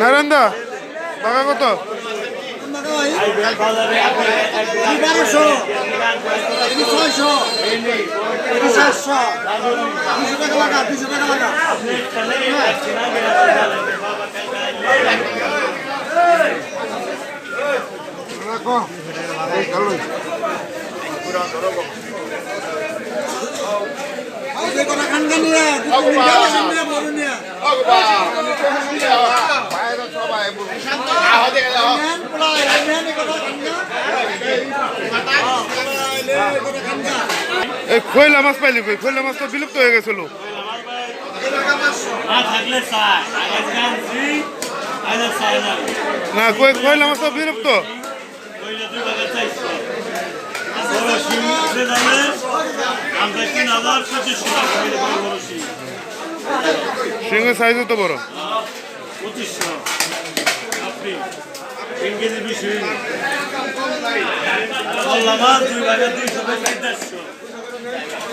নারায়ণদা টাকা কত? 600 খৈলা মাছ পাইলি কই? খৈলা মাছ তো বিলুপ্ত হয়ে গেছিল। না কই খৈলা মাছ তো বিলুপ্ত। সিংহের সাইজও তো বড়। 2500